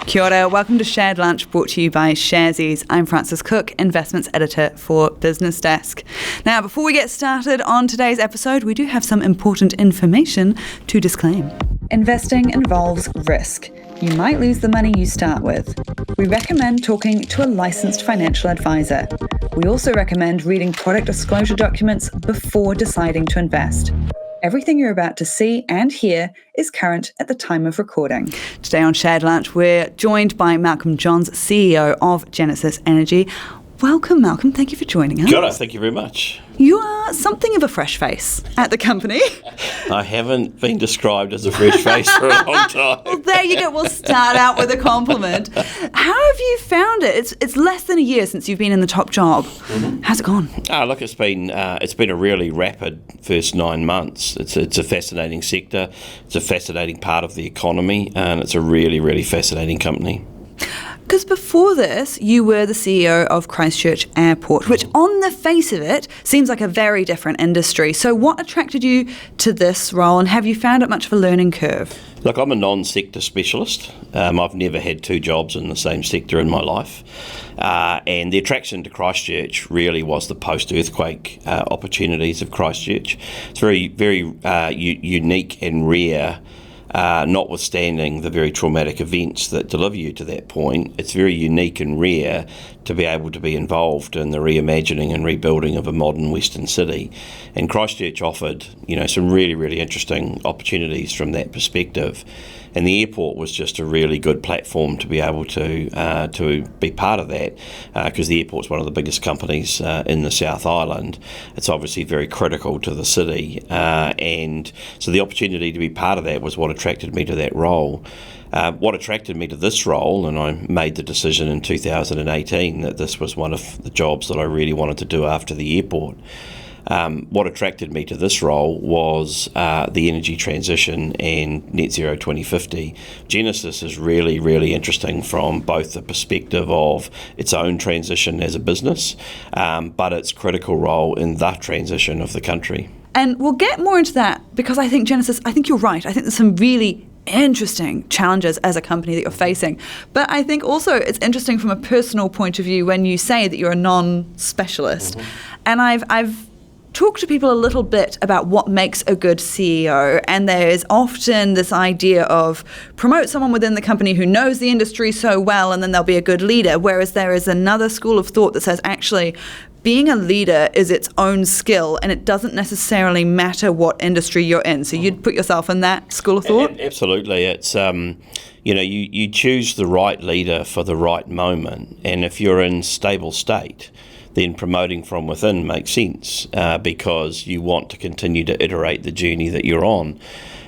Kia ora, welcome to Shared Lunch, brought to you by Sharesies. I'm Frances Cook, Investments Editor for BusinessDesk. Now, before we get started on today's episode, we do have some important information to disclaim. Investing involves risk. You might lose the money you start with. We recommend talking to a licensed financial advisor. We also recommend reading product disclosure documents before deciding to invest. Everything you're about to see and hear is current at the time of recording. Today on Shared Lunch, we're joined by Malcolm Johns, CEO of Genesis Energy. Welcome, Malcolm. Thank you for joining us. Kia ora, thank you very much. You are something of a fresh face at the company. I haven't been described as a fresh face for a long time. Well, there you go. We'll start out with a compliment. How have you found it? It's less than a year since you've been in the top job. Mm-hmm. How's it gone? Look, it's been a really rapid first 9 months. It's a fascinating sector. It's a fascinating part of the economy, and it's a really, really fascinating company. Because before this, you were the CEO of Christchurch Airport, which on the face of it seems like a very different industry. So what attracted you to this role, and have you found it much of a learning curve? Look, I'm a non-sector specialist. I've never had two jobs in the same sector in my life. And the attraction to Christchurch really was the post-earthquake opportunities of Christchurch. It's very, very unique and rare. Notwithstanding the very traumatic events that deliver you to that point, it's very unique and rare to be able to be involved in the reimagining and rebuilding of a modern Western city. And Christchurch offered, some really, really interesting opportunities from that perspective. And the airport was just a really good platform to be able to be part of that, because the airport's one of the biggest companies in the South Island. It's obviously very critical to the city, and so the opportunity to be part of that was what attracted me to that role. What attracted me to this role, and I made the decision in 2018 that this was one of the jobs that I really wanted to do after the airport. What attracted me to this role was the energy transition and net zero 2050. Genesis is really, really interesting from both the perspective of its own transition as a business, but its critical role in the transition of the country. And we'll get more into that, because I think Genesis, I think you're right. I think there's some really interesting challenges as a company that you're facing. But I think also it's interesting from a personal point of view when you say that you're a non-specialist. Mm-hmm. And I've talk to people a little bit about what makes a good CEO, and there's often this idea of promote someone within the company who knows the industry so well, and then they'll be a good leader, whereas there is another school of thought that says actually being a leader is its own skill, and it doesn't necessarily matter what industry you're in. So you'd put yourself in that school of thought? Absolutely. It's you choose the right leader for the right moment, and if you're in stable state, then promoting from within makes sense, because you want to continue to iterate the journey that you're on.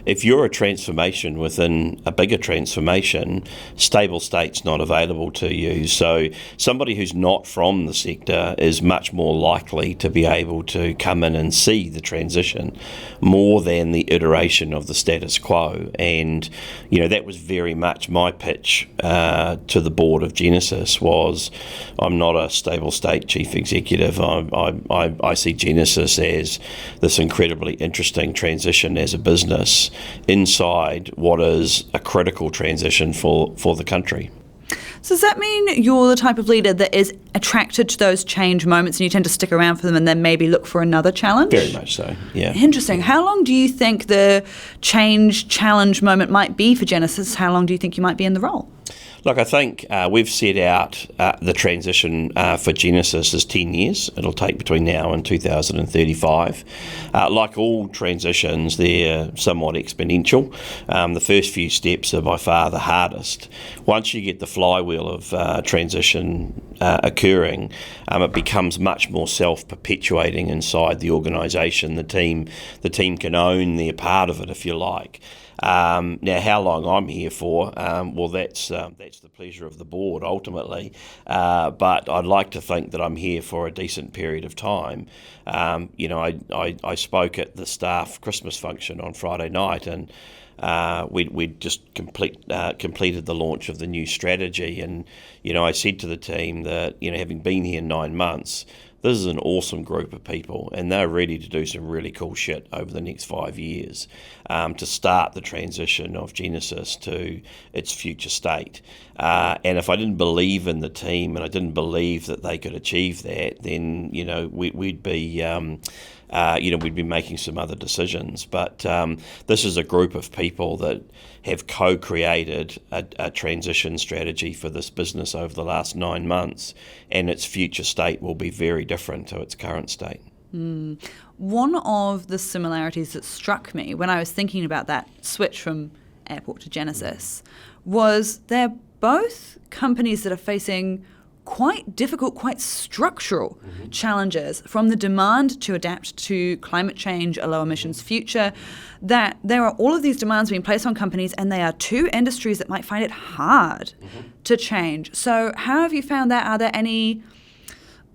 If you're a transformation within a bigger transformation, stable state's not available to you. So somebody who's not from the sector is much more likely to be able to come in and see the transition more than the iteration of the status quo. And, that was very much my pitch to the board of Genesis was, I'm not a stable state chief executive. I see Genesis as this incredibly interesting transition as a business inside what is a critical transition for the country. So does that mean you're the type of leader that is attracted to those change moments and you tend to stick around for them and then maybe look for another challenge? Very much so, yeah. Interesting. How long do you think the challenge moment might be for Genesis? How long do you think you might be in the role? Look, I think we've set out the transition for Genesis is 10 years. It'll take between now and 2035. Like all transitions, they're somewhat exponential. The first few steps are by far the hardest. Once you get the flywheel of transition occurring, it becomes much more self-perpetuating inside the organisation. The team can own their part of it, if you like. Now, how long I'm here for, well, that's the pleasure of the board ultimately. But I'd like to think that I'm here for a decent period of time. I spoke at the staff Christmas function on Friday night, and we'd just completed the launch of the new strategy, and I said to the team that having been here 9 months, this is an awesome group of people, and they're ready to do some really cool shit over the next 5 years to start the transition of Genesis to its future state. And if I didn't believe in the team and I didn't believe that they could achieve that, then we'd be we'd be making some other decisions. But this is a group of people that have co-created a transition strategy for this business over the last 9 months, and its future state will be very different to its current state. One of the similarities that struck me when I was thinking about that switch from Airport to Genesis was they're both companies that are facing quite difficult, quite structural challenges, from the demand to adapt to climate change, a low emissions future, that there are all of these demands being placed on companies, and they are two industries that might find it hard to change. So how have you found that? Are there any,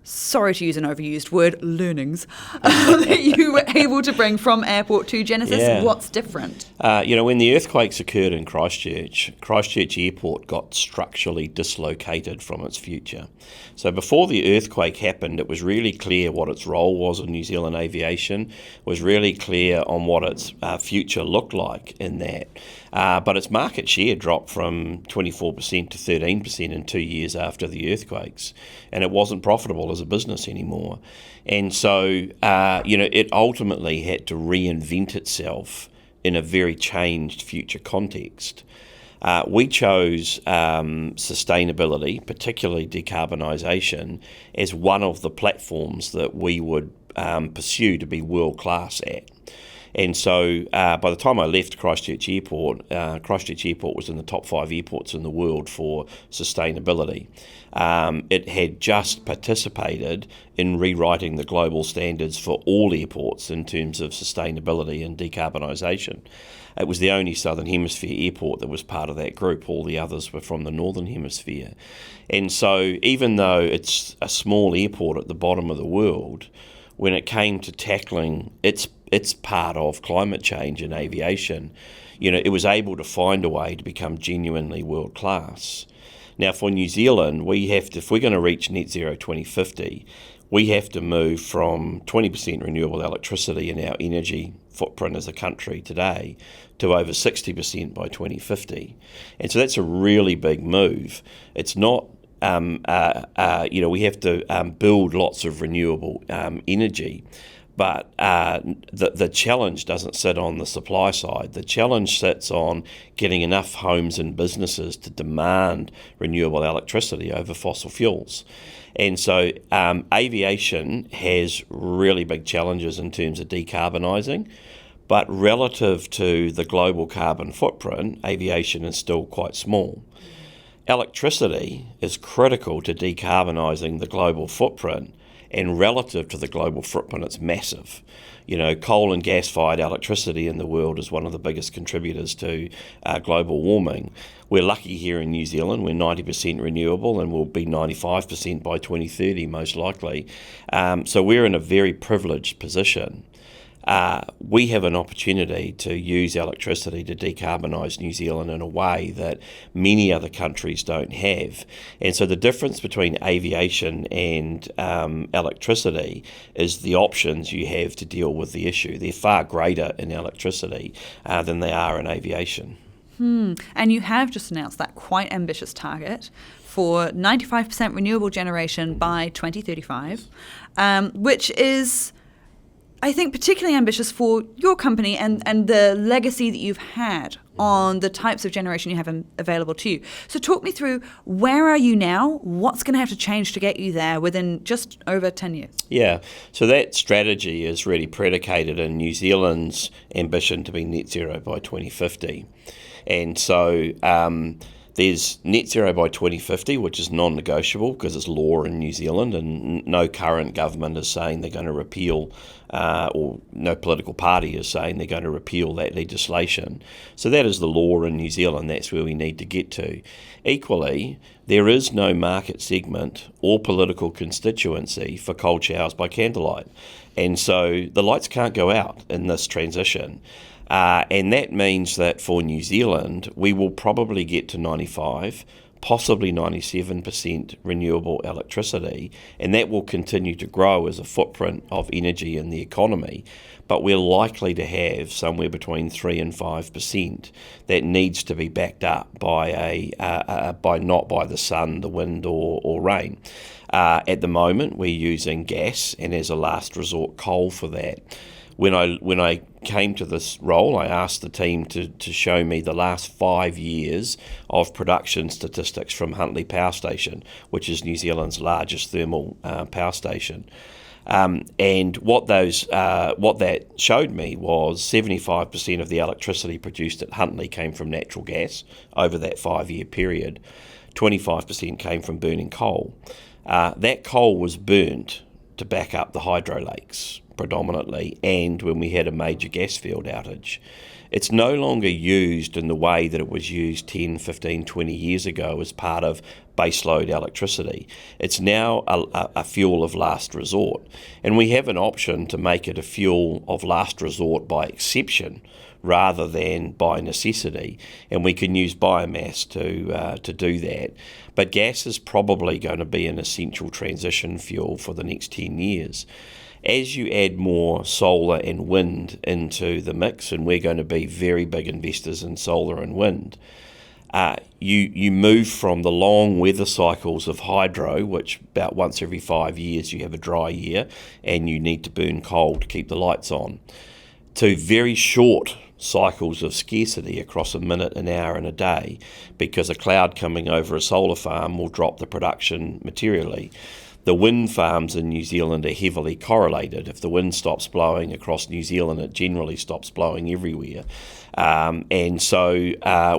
sorry to use an overused word, learnings that you were able to bring from Airport to Genesis? Yeah. What's different? When the earthquakes occurred in Christchurch Airport got structurally dislocated from its future. So before the earthquake happened, it was really clear what its role was in New Zealand aviation, was really clear on what its future looked like in that. But its market share dropped from 24% to 13% in 2 years after the earthquakes, and it wasn't profitable as a business anymore. And so, it ultimately had to reinvent itself in a very changed future context. We chose sustainability, particularly decarbonisation, as one of the platforms that we would pursue to be world-class at. And so by the time I left Christchurch Airport was in the top 5 airports in the world for sustainability. It had just participated in rewriting the global standards for all airports in terms of sustainability and decarbonisation. It was the only Southern Hemisphere airport that was part of that group. All the others were from the Northern Hemisphere. And so even though it's a small airport at the bottom of the world, when it came to tackling its part of climate change in aviation, it was able to find a way to become genuinely world class. Now for New Zealand, if we're going to reach net zero 2050, we have to move from 20% renewable electricity in our energy footprint as a country today to over 60% by 2050. And so that's a really big move. It's not we have to build lots of renewable energy, but the challenge doesn't sit on the supply side. The challenge sits on getting enough homes and businesses to demand renewable electricity over fossil fuels. And so aviation has really big challenges in terms of decarbonising, but relative to the global carbon footprint, aviation is still quite small. Electricity is critical to decarbonising the global footprint, and relative to the global footprint, it's massive. Coal and gas-fired electricity in the world is one of the biggest contributors to global warming. We're lucky here in New Zealand. We're 90% renewable, and we'll be 95% by 2030, most likely. So we're in a very privileged position. We have an opportunity to use electricity to decarbonise New Zealand in a way that many other countries don't have. And so the difference between aviation and electricity is the options you have to deal with the issue. They're far greater in electricity than they are in aviation. And you have just announced that quite ambitious target for 95% renewable generation by 2035, which is, I think, particularly ambitious for your company and the legacy that you've had on the types of generation you have available to you. So talk me through, where are you now? What's going to have to change to get you there within just over 10 years? Yeah, so that strategy is really predicated in New Zealand's ambition to be net zero by 2050. And so there's net zero by 2050, which is non-negotiable because it's law in New Zealand, and no current government is saying they're going to repeal, or no political party is saying they're going to repeal that legislation. So that is the law in New Zealand. That's where we need to get to. Equally, there is no market segment or political constituency for cold showers by candlelight. And so the lights can't go out in this transition. And that means that for New Zealand, we will probably get to 95, possibly 97% renewable electricity, and that will continue to grow as a footprint of energy in the economy. But we're likely to have somewhere between 3 and 5% that needs to be backed up by not by the sun, the wind, or rain. At the moment, we're using gas and, as a last resort, coal for that. When I came to this role, I asked the team to show me the last 5 years of production statistics from Huntly Power Station, which is New Zealand's largest thermal power station. And what that showed me was 75% of the electricity produced at Huntly came from natural gas over that 5-year period. 25% came from burning coal. That coal was burnt to back up the hydro lakes predominantly, and when we had a major gas field outage. It's no longer used in the way that it was used 10, 15, 20 years ago as part of baseload electricity. It's now a fuel of last resort, and we have an option to make it a fuel of last resort by exception rather than by necessity, and we can use biomass to do that. But gas is probably going to be an essential transition fuel for the next 10 years. As you add more solar and wind into the mix, and we're going to be very big investors in solar and wind, you move from the long weather cycles of hydro, which about once every 5 years you have a dry year and you need to burn coal to keep the lights on, to very short cycles of scarcity across a minute, an hour and a day, because a cloud coming over a solar farm will drop the production materially. The wind farms in New Zealand are heavily correlated. If the wind stops blowing across New Zealand, it generally stops blowing everywhere. And so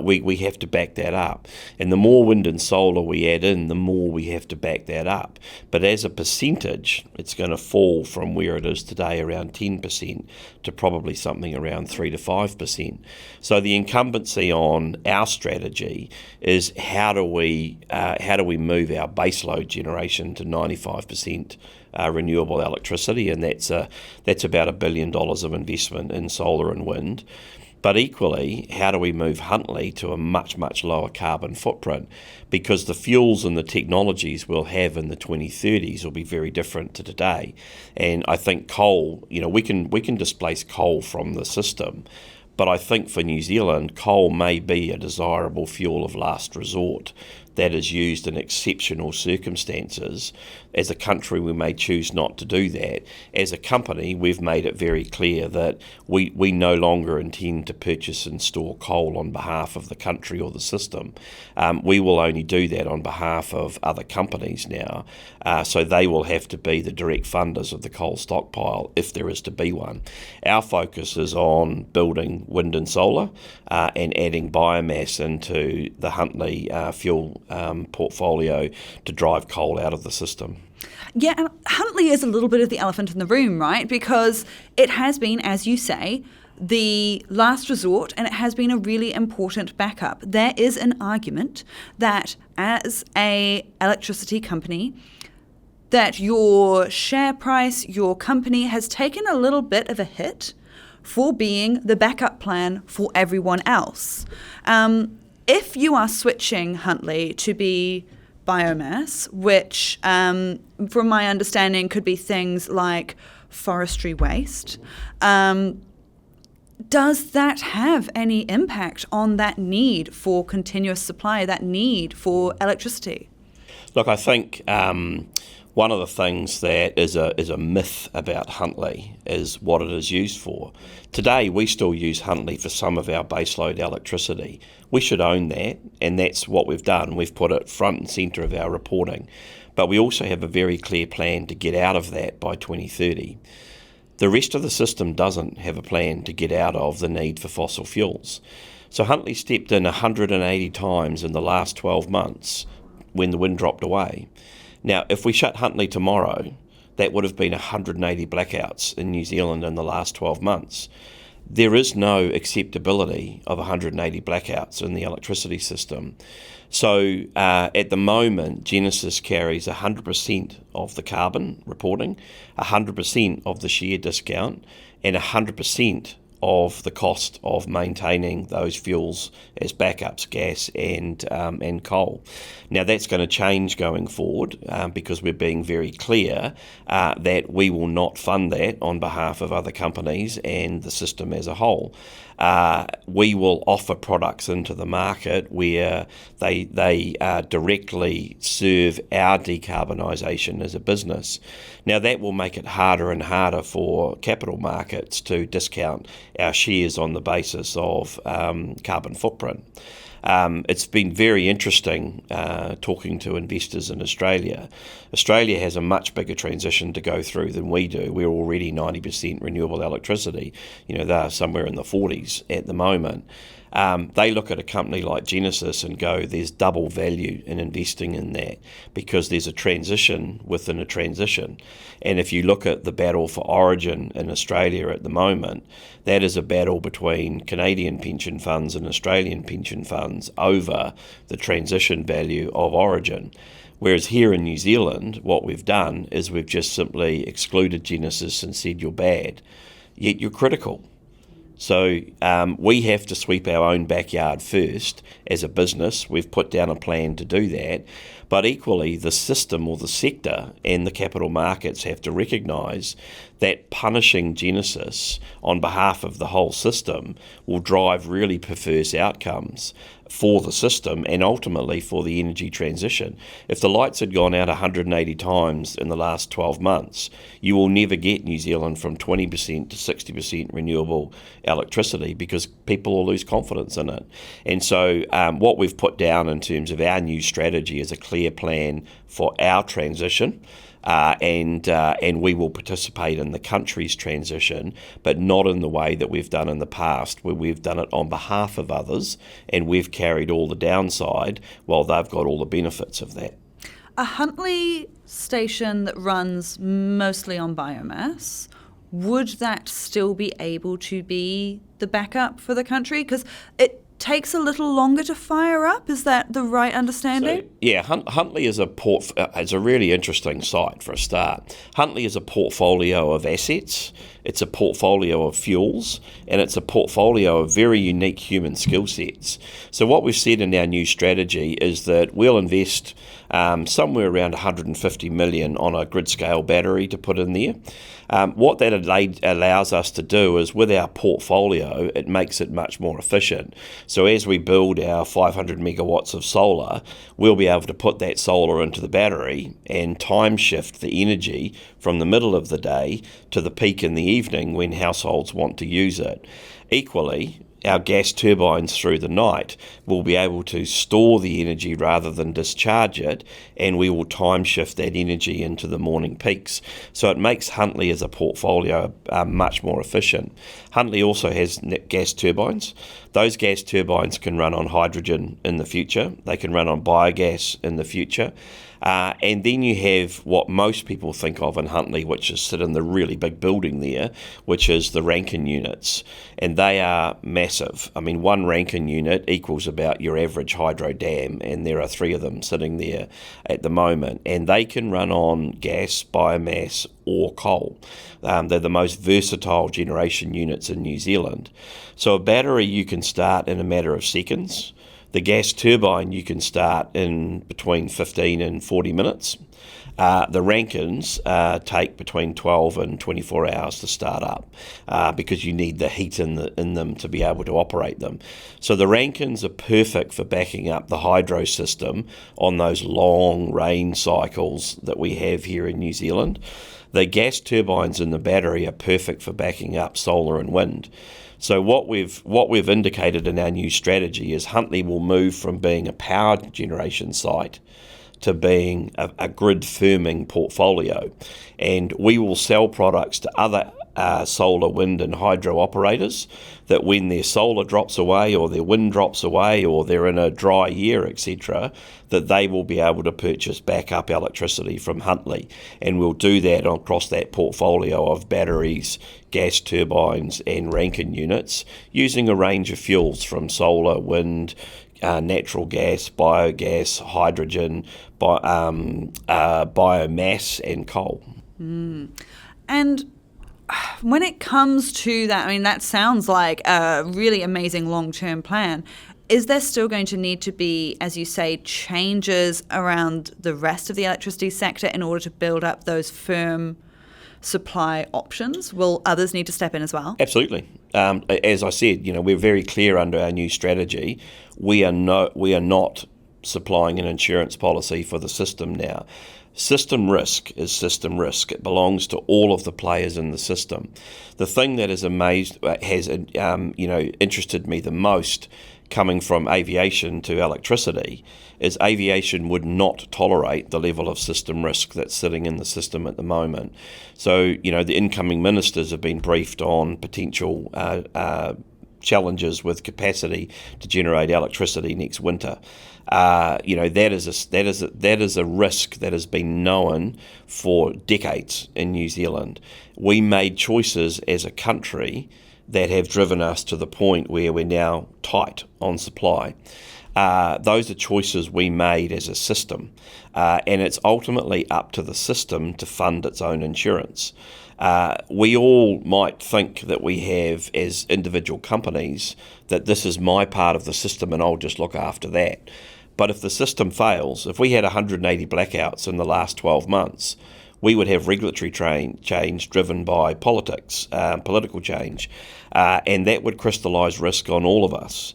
we have to back that up. And the more wind and solar we add in, the more we have to back that up. But as a percentage, it's going to fall from where it is today, around 10%, to probably something around 3 to 5%. So the incumbency on our strategy is how do we move our baseload generation to 95% renewable electricity, and that's about $1 billion of investment in solar and wind. But equally, how do we move Huntly to a much, much lower carbon footprint? Because the fuels and the technologies we'll have in the 2030s will be very different to today. And I think coal, we can displace coal from the system. But I think for New Zealand, coal may be a desirable fuel of last resort that is used in exceptional circumstances. As a country, we may choose not to do that. As a company, we've made it very clear that we no longer intend to purchase and store coal on behalf of the country or the system. We will only do that on behalf of other companies now. So they will have to be the direct funders of the coal stockpile if there is to be one. Our focus is on building wind and solar and adding biomass into the Huntly fuel portfolio to drive coal out of the system. Yeah, and Huntly is a little bit of the elephant in the room, right? Because it has been, as you say, the last resort, and it has been a really important backup. There is an argument that as a electricity company, that your share price, your company has taken a little bit of a hit for being the backup plan for everyone else. If you are switching Huntly to be biomass, which from my understanding could be things like forestry waste, does that have any impact on that need for continuous supply, that need for electricity? Look, I think one of the things that is a myth about Huntly is what it is used for. Today, we still use Huntly for some of our baseload electricity. We should own that, and that's what we've done. We've put it front and centre of our reporting. But we also have a very clear plan to get out of that by 2030. The rest of the system doesn't have a plan to get out of the need for fossil fuels. So Huntly stepped in 180 times in the last 12 months when the wind dropped away. Now, if we shut Huntly tomorrow, that would have been 180 blackouts in New Zealand in the last 12 months. There is no acceptability of 180 blackouts in the electricity system. So at the moment, Genesis carries 100% of the carbon reporting, 100% of the share discount, and 100% of the cost of maintaining those fuels as backups, gas and coal. Now that's going to change going forward because we're being very clear that we will not fund that on behalf of other companies and the system as a whole. We will offer products into the market where they directly serve our decarbonisation as a business. Now that will make it harder and harder for capital markets to discount our shares on the basis of carbon footprint. It's been very interesting talking to investors in Australia. Australia has a much bigger transition to go through than we do. We're already 90% renewable electricity. They're somewhere in the 40s at the moment. They look at a company like Genesis and go, there's double value in investing in that because there's a transition within a transition. And if you look at the battle for origin in Australia at the moment, that is a battle between Canadian pension funds and Australian pension funds over the transition value of origin. Whereas here in New Zealand, what we've done is we've just simply excluded Genesis and said you're bad, yet you're critical. So we have to sweep our own backyard first as a business. We've put down a plan to do that. But equally, the system or the sector and the capital markets have to recognise that punishing Genesis on behalf of the whole system will drive really perverse outcomes for the system and ultimately for the energy transition. If the lights had gone out 180 times in the last 12 months, you will never get New Zealand from 20% to 60% renewable electricity because people will lose confidence in it. And so what we've put down in terms of our new strategy is a clear plan for our transition. And we will participate in the country's transition, but not in the way that we've done in the past, where we've done it on behalf of others and we've carried all the downside while they've got all the benefits of that. A Huntly station that runs mostly on biomass, would that still be able to be the backup for the country? Because it takes a little longer to fire up. Is that the right understanding? So, yeah, Huntly is a really interesting site for a start. Huntly is a portfolio of assets, it's a portfolio of fuels, and it's a portfolio of very unique human skill sets. So what we've said in our new strategy is that we'll invest somewhere around 150 million on a grid scale battery to put in there. What that allows us to do is with our portfolio, it makes it much more efficient. So as we build our 500 megawatts of solar, we'll be able to put that solar into the battery and time shift the energy from the middle of the day to the peak in the evening when households want to use it. Equally, our gas turbines through the night will be able to store the energy rather than discharge it, and we will time shift that energy into the morning peaks. So it makes Huntly as a portfolio much more efficient. Huntly also has gas turbines. Those gas turbines can run on hydrogen in the future. They can run on biogas in the future. And then you have what most people think of in Huntly, which is sit in the really big building there, which is the Rankine units. And they are massive. I mean, one Rankine unit equals about your average hydro dam, and there are 3 of them sitting there at the moment. And they can run on gas, biomass, or coal. They're the most versatile generation units in New Zealand. So a battery you can start in a matter of seconds. The gas turbine you can start in between 15 and 40 minutes. The Rankines take between 12 and 24 hours to start up because you need the heat in them to be able to operate them. So the Rankines are perfect for backing up the hydro system on those long rain cycles that we have here in New Zealand. The gas turbines in the battery are perfect for backing up solar and wind. So what we've indicated in our new strategy is Huntly will move from being a power generation site to being a grid firming portfolio, and we will sell products to other solar, wind and hydro operators that when their solar drops away or their wind drops away or they're in a dry year, etc., that they will be able to purchase backup electricity from Huntly, and we'll do that across that portfolio of batteries, gas turbines and Rankine units using a range of fuels from solar, wind, natural gas, biogas, hydrogen, biomass and coal. And when it comes to that, I mean, that sounds like a really amazing long-term plan. Is there still going to need to be, as you say, changes around the rest of the electricity sector in order to build up those firm supply options? Will others need to step in as well? Absolutely. As I said, we're very clear under our new strategy. We are not supplying an insurance policy for the system now. System risk is system risk. It belongs to all of the players in the system. The thing that has interested me the most, coming from aviation to electricity, is aviation would not tolerate the level of system risk that's sitting in the system at the moment. So, the incoming ministers have been briefed on potential challenges with capacity to generate electricity next winter. That is a risk that has been known for decades in New Zealand. We made choices as a country that have driven us to the point where we're now tight on supply. Those are choices we made as a system, and it's ultimately up to the system to fund its own insurance. We all might think that we have, as individual companies, that this is my part of the system and I'll just look after that. But if the system fails, if we had 180 blackouts in the last 12 months, we would have regulatory change driven by politics, political change, and that would crystallise risk on all of us.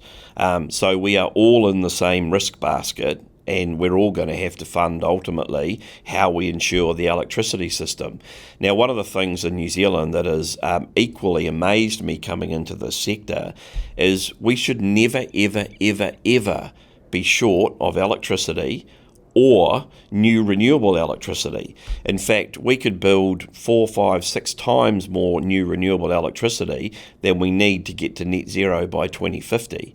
So we are all in the same risk basket, and we're all going to have to fund ultimately how we insure the electricity system. Now, one of the things in New Zealand that has equally amazed me coming into this sector is we should never, ever, ever, ever be short of electricity or new renewable electricity. In fact, we could build 4, 5, 6 times more new renewable electricity than we need to get to net zero by 2050.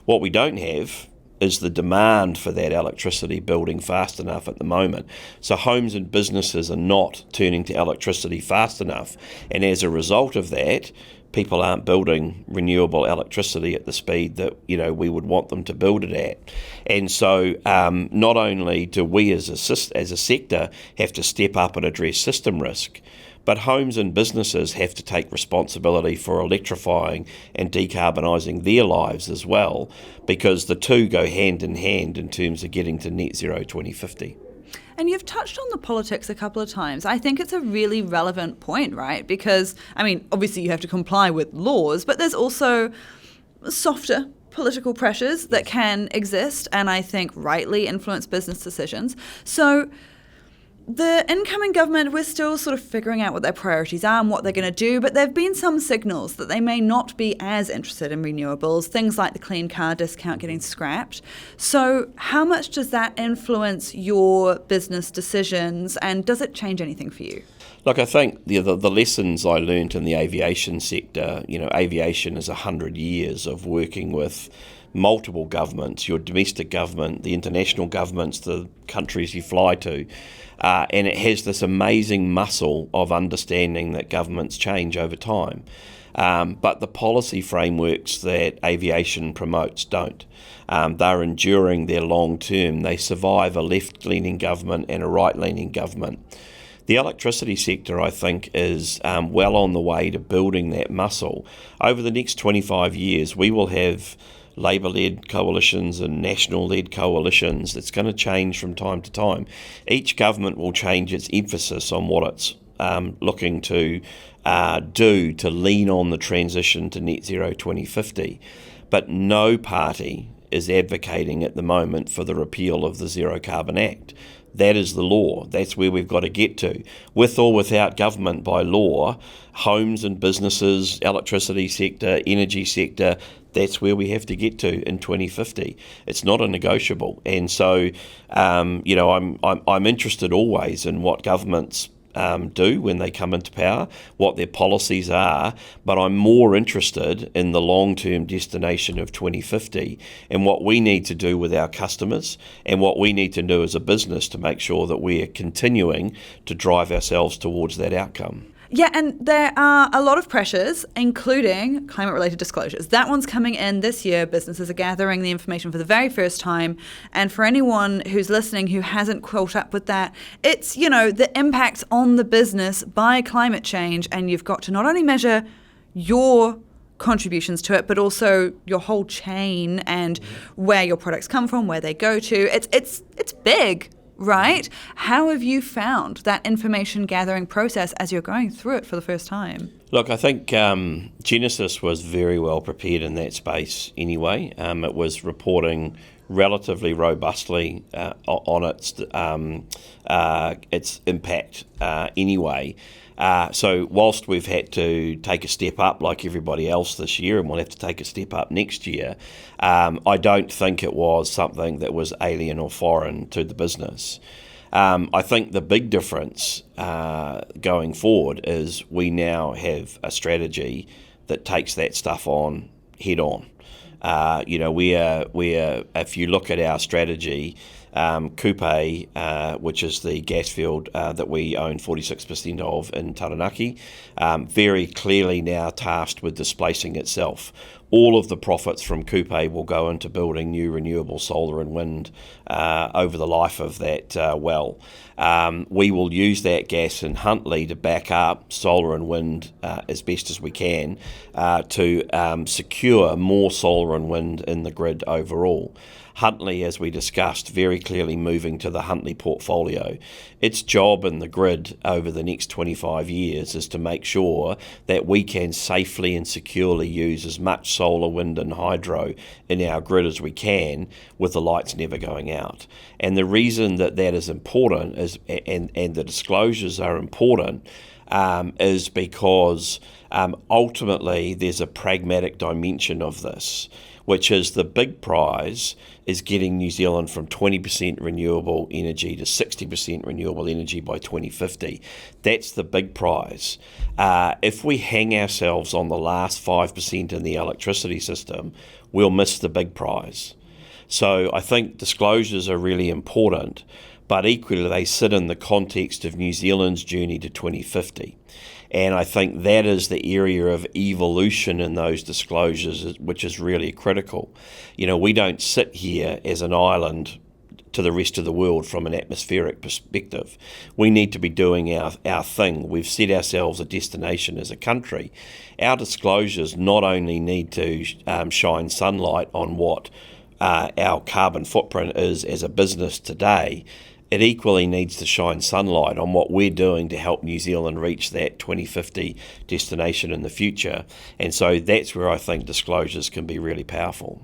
What we don't have is the demand for that electricity building fast enough at the moment. So homes and businesses are not turning to electricity fast enough. And as a result of that, people aren't building renewable electricity at the speed that we would want them to build it at. And so not only do we as a sector have to step up and address system risk, but homes and businesses have to take responsibility for electrifying and decarbonising their lives as well, because the two go hand in hand in terms of getting to net zero 2050. And you've touched on the politics a couple of times. I think it's a really relevant point, right? Because, obviously you have to comply with laws, but there's also softer political pressures that can exist and I think rightly influence business decisions. So the incoming government, we're still sort of figuring out what their priorities are and what they're going to do, but there have been some signals that they may not be as interested in renewables, things like the clean car discount getting scrapped. So how much does that influence your business decisions, and does it change anything for you? Look, I think the lessons I learned in the aviation sector, aviation is 100 years of working with multiple governments, your domestic government, the international governments, the countries you fly to, and it has this amazing muscle of understanding that governments change over time. But the policy frameworks that aviation promotes don't. They're enduring, they're long term. They survive a left-leaning government and a right-leaning government. The electricity sector, I think, is well on the way to building that muscle. Over the next 25 years, we will have Labour-led coalitions and national-led coalitions. That's going to change from time to time. Each government will change its emphasis on what it's looking to do to lean on the transition to net zero 2050. But no party is advocating at the moment for the repeal of the Zero Carbon Act. That is the law. That's where we've got to get to. With or without government by law, homes and businesses, electricity sector, energy sector, that's where we have to get to in 2050. It's not a negotiable. And so, I'm interested always in what governments do when they come into power, what their policies are, but I'm more interested in the long-term destination of 2050 and what we need to do with our customers and what we need to do as a business to make sure that we are continuing to drive ourselves towards that outcome. Yeah, and there are a lot of pressures, including climate-related disclosures. That one's coming in this year. Businesses are gathering the information for the very first time. And for anyone who's listening who hasn't caught up with that, it's, the impacts on the business by climate change. And you've got to not only measure your contributions to it, but also your whole chain and where your products come from, where they go to. It's big. Right? How have you found that information gathering process as you're going through it for the first time? Look, I think Genesis was very well prepared in that space anyway. It was reporting relatively robustly on its impact anyway. So whilst we've had to take a step up like everybody else this year, and we'll have to take a step up next year, I don't think it was something that was alien or foreign to the business. I think the big difference going forward is we now have a strategy that takes that stuff on head on. If you look at our strategy, Kupe, which is the gas field that we own 46% of in Taranaki, very clearly now tasked with displacing itself. All of the profits from Kupe will go into building new renewable solar and wind over the life of that well. We will use that gas in Huntly to back up solar and wind as best as we can to secure more solar and wind in the grid overall. Huntly, as we discussed, very clearly moving to the Huntly portfolio. Its job in the grid over the next 25 years is to make sure that we can safely and securely use as much solar, wind and hydro in our grid as we can with the lights never going out. And the reason that is important is, and the disclosures are important, is because ultimately there's a pragmatic dimension of this, which is the big prize is getting New Zealand from 20% renewable energy to 60% renewable energy by 2050. That's the big prize. If we hang ourselves on the last 5% in the electricity system, we'll miss the big prize. So I think disclosures are really important, but equally they sit in the context of New Zealand's journey to 2050. And I think that is the area of evolution in those disclosures, which is really critical. We don't sit here as an island to the rest of the world from an atmospheric perspective. We need to be doing our thing. We've set ourselves a destination as a country. Our disclosures not only need to shine sunlight on what our carbon footprint is as a business today, it equally needs to shine sunlight on what we're doing to help New Zealand reach that 2050 destination in the future. And so that's where I think disclosures can be really powerful.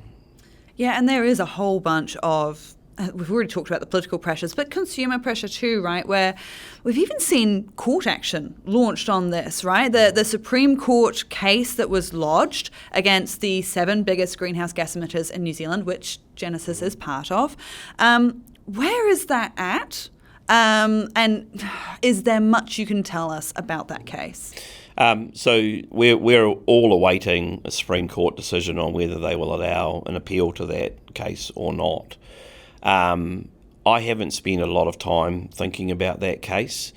Yeah, and there is a whole bunch of, we've already talked about the political pressures, but consumer pressure too, right? Where we've even seen court action launched on this, right? The Supreme Court case that was lodged against the 7 biggest greenhouse gas emitters in New Zealand, which Genesis is part of. Where is that at? And is there much you can tell us about that case? So we're all awaiting a Supreme Court decision on whether they will allow an appeal to that case or not. I haven't spent a lot of time thinking about that case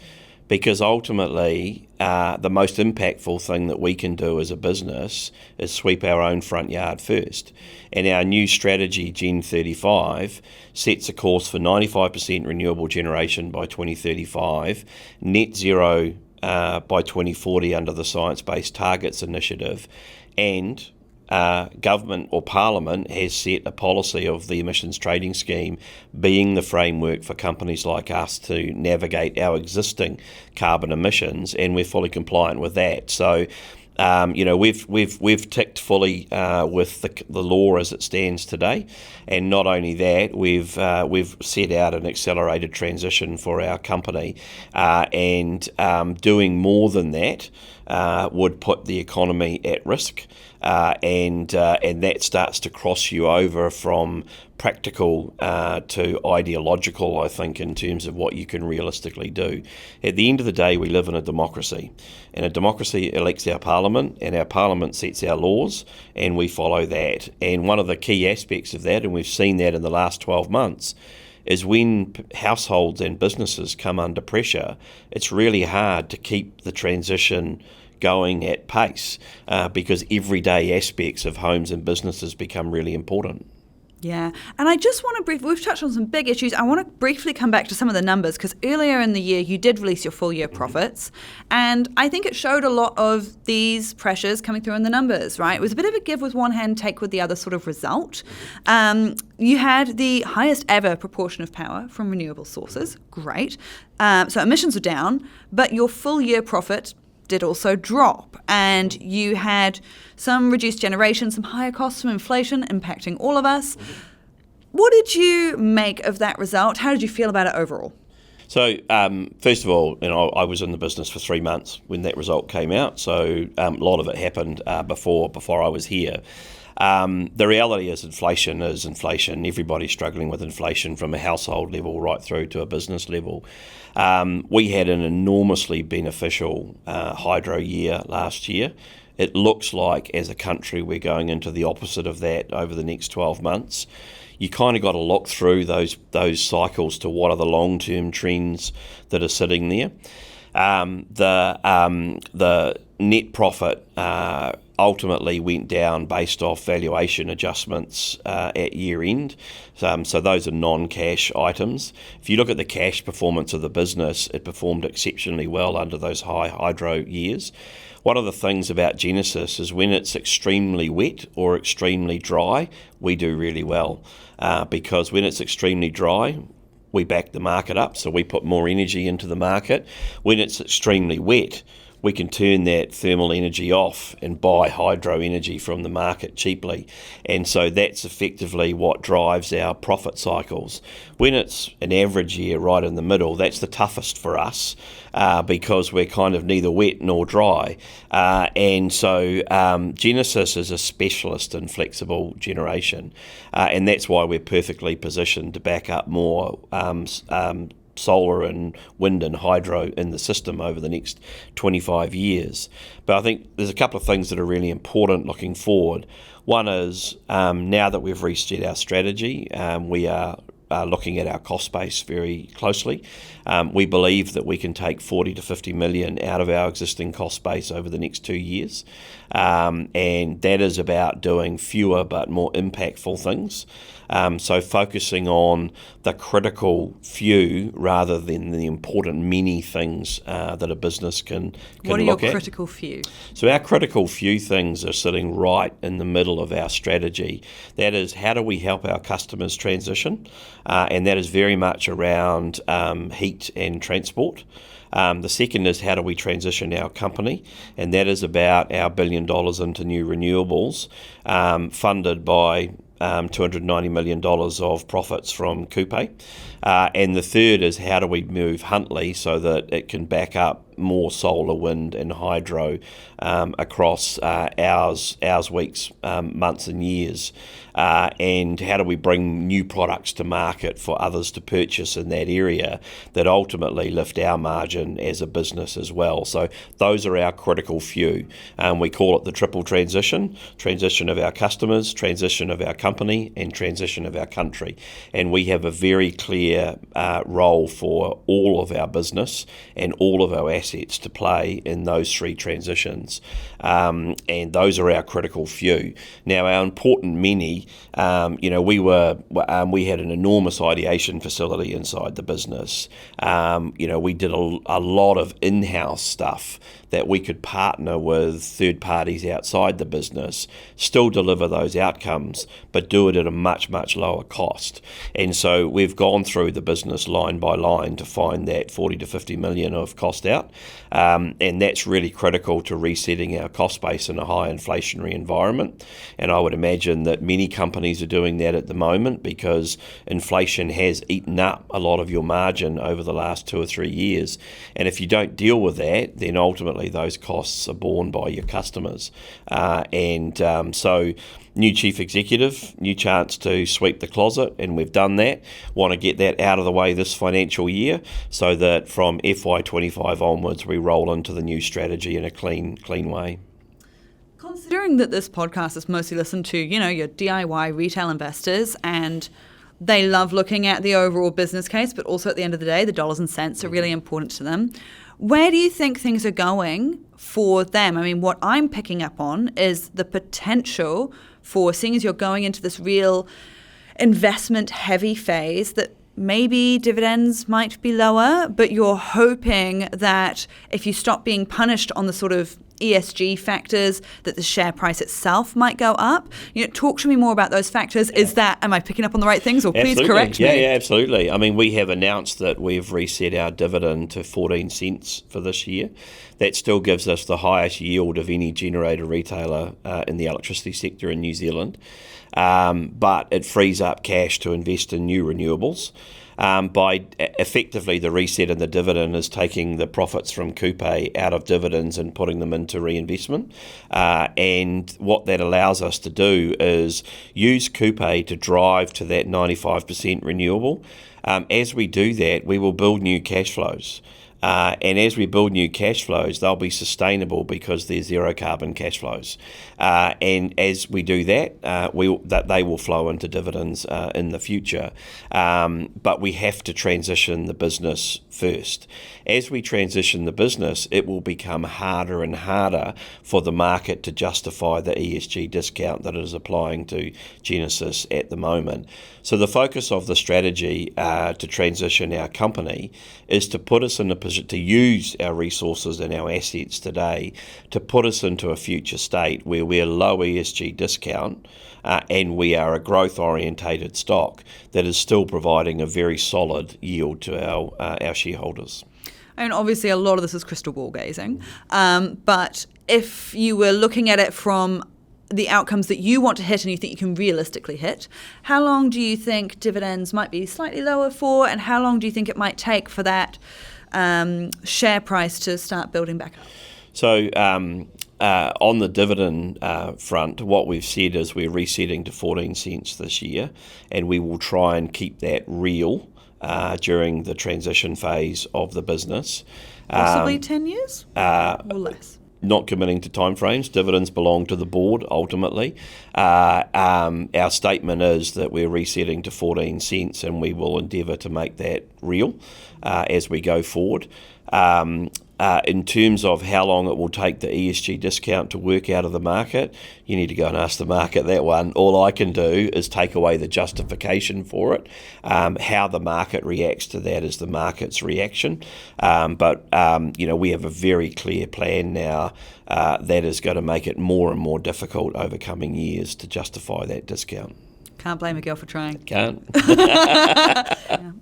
because ultimately the most impactful thing that we can do as a business is sweep our own front yard first. And our new strategy, Gen 35, sets a course for 95% renewable generation by 2035, net zero by 2040 under the Science Based Targets Initiative, and government or Parliament has set a policy of the emissions trading scheme being the framework for companies like us to navigate our existing carbon emissions, and we're fully compliant with that. So, we've ticked fully with the law as it stands today, and not only that, we've set out an accelerated transition for our company, and doing more than that would put the economy at risk. And that starts to cross you over from practical to ideological, I think, in terms of what you can realistically do. At the end of the day, we live in a democracy, and a democracy elects our parliament, and our parliament sets our laws, and we follow that. And one of the key aspects of that, and we've seen that in the last 12 months, is when households and businesses come under pressure, it's really hard to keep the transition going at pace because everyday aspects of homes and businesses become really important. Yeah, and I just want to we've touched on some big issues. I want to briefly come back to some of the numbers because earlier in the year you did release your full year profits, and I think it showed a lot of these pressures coming through in the numbers, right? It was a bit of a give with one hand, take with the other sort of result. You had the highest ever proportion of power from renewable sources, great. So emissions are down, but your full year profit did also drop, and you had some reduced generation, some higher costs from inflation impacting all of us. What did you make of that result? How did you feel about it overall? So, first of all, I was in the business for 3 months when that result came out, so a lot of it happened before I was here. The reality is inflation is inflation. Everybody's struggling with inflation from a household level right through to a business level. We had an enormously beneficial hydro year last year. It looks like as a country we're going into the opposite of that over the next 12 months. You kind of got to look through those cycles to what are the long-term trends that are sitting there. The net profit ultimately went down based off valuation adjustments at year end. So those are non-cash items. If you look at the cash performance of the business, it performed exceptionally well under those high hydro years. One of the things about Genesis is when it's extremely wet or extremely dry, we do really well because when it's extremely dry, we back the market up, so we put more energy into the market. When it's extremely wet, we can turn that thermal energy off and buy hydro energy from the market cheaply. And so that's effectively what drives our profit cycles. When it's an average year right in the middle, that's the toughest for us because we're kind of neither wet nor dry. And so Genesis is a specialist in flexible generation. And that's why we're perfectly positioned to back up more solar and wind and hydro in the system over the next 25 years. But I think there's a couple of things that are really important looking forward. One is now that we've reset our strategy, we are looking at our cost base very closely. We believe that we can take 40 to 50 million out of our existing cost base over the next 2 years. And that is about doing fewer but more impactful things. So focusing on the critical few rather than the important many things that a business can look at. What are your critical few? So our critical few things are sitting right in the middle of our strategy. That is, how do we help our customers transition? And that is very much around heat and transport. The second is how do we transition our company, and that is about our $1 billion into new renewables, funded by $290 million of profits from Kupe. And the third is how do we move Huntly so that it can back up more solar, wind and hydro across hours, weeks, months and years. And how do we bring new products to market for others to purchase in that area that ultimately lift our margin as a business as well. So those are our critical few. We call it the triple transition of our customers, transition of our company and transition of our country. And we have a very clear role for all of our business and all of our assets to play in those three transitions. And those are our critical few. Now, our important many, we had an enormous ideation facility inside the business. We did a lot of in-house stuff that we could partner with third parties outside the business, still deliver those outcomes, but do it at a much, much lower cost. And so we've gone through the business line by line to find that 40 to 50 million of cost out. And that's really critical to resetting our cost base in a high inflationary environment. And I would imagine that many companies are doing that at the moment because inflation has eaten up a lot of your margin over the last 2 or 3 years. And if you don't deal with that, then ultimately those costs are borne by your customers. So new chief executive, new chance to sweep the closet, and we've done that. Want to get that out of the way this financial year so that from FY25 onwards we roll into the new strategy in a clean way. Considering that this podcast is mostly listened to, your DIY retail investors, and they love looking at the overall business case, but also at the end of the day, the dollars and cents are really important to them. Where do you think things are going for them? I mean, what I'm picking up on is the potential for, seeing as you're going into this real investment-heavy phase, that maybe dividends might be lower, but you're hoping that if you stop being punished on the sort of ESG factors, that the share price itself might go up. Talk to me more about those factors. Am I picking up on the right things, or please correct me? Yeah, absolutely. I mean, we have announced that we've reset our dividend to 14 cents for this year. That still gives us the highest yield of any generator retailer in the electricity sector in New Zealand. But it frees up cash to invest in new renewables. By effectively, the reset in the dividend is taking the profits from Kupe out of dividends and putting them into reinvestment. And what that allows us to do is use Kupe to drive to that 95% renewable. As we do that, we will build new cash flows. And as we build new cash flows, they'll be sustainable because they're zero carbon cash flows. And as we do that, they will flow into dividends in the future. But we have to transition the business first. As we transition the business, it will become harder and harder for the market to justify the ESG discount that it is applying to Genesis at the moment. So the focus of the strategy to transition our company is to put us in a position to use our resources and our assets today to put us into a future state where we're low ESG discount and we are a growth-orientated stock that is still providing a very solid yield to our shareholders. I mean, obviously, a lot of this is crystal ball gazing, but if you were looking at it from the outcomes that you want to hit and you think you can realistically hit, how long do you think dividends might be slightly lower for, and how long do you think it might take for that share price to start building back up? So on the dividend front, what we've said is we're resetting to 14 cents this year, and we will try and keep that real during the transition phase of the business. Possibly 10 years or less? Not committing to timeframes. Dividends belong to the board ultimately. Our statement is that we're resetting to 14 cents and we will endeavour to make that real as we go forward. In terms of how long it will take the ESG discount to work out of the market, you need to go and ask the market that one. All I can do is take away the justification for it. How the market reacts to that is the market's reaction. But we have a very clear plan now that is going to make it more and more difficult over coming years to justify that discount. Can't blame a girl for trying. Can't. Yeah.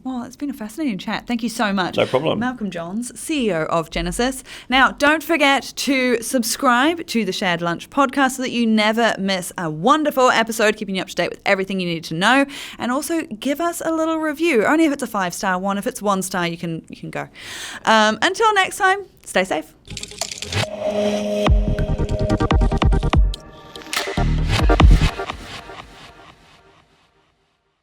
Well, it's been a fascinating chat. Thank you so much. No problem. Malcolm Johns, CEO of Genesis. Now, don't forget to subscribe to the Shared Lunch podcast so that you never miss a wonderful episode, keeping you up to date with everything you need to know. And also give us a little review. Only if it's a 5-star one. If it's 1 star, you can go. Until next time, stay safe.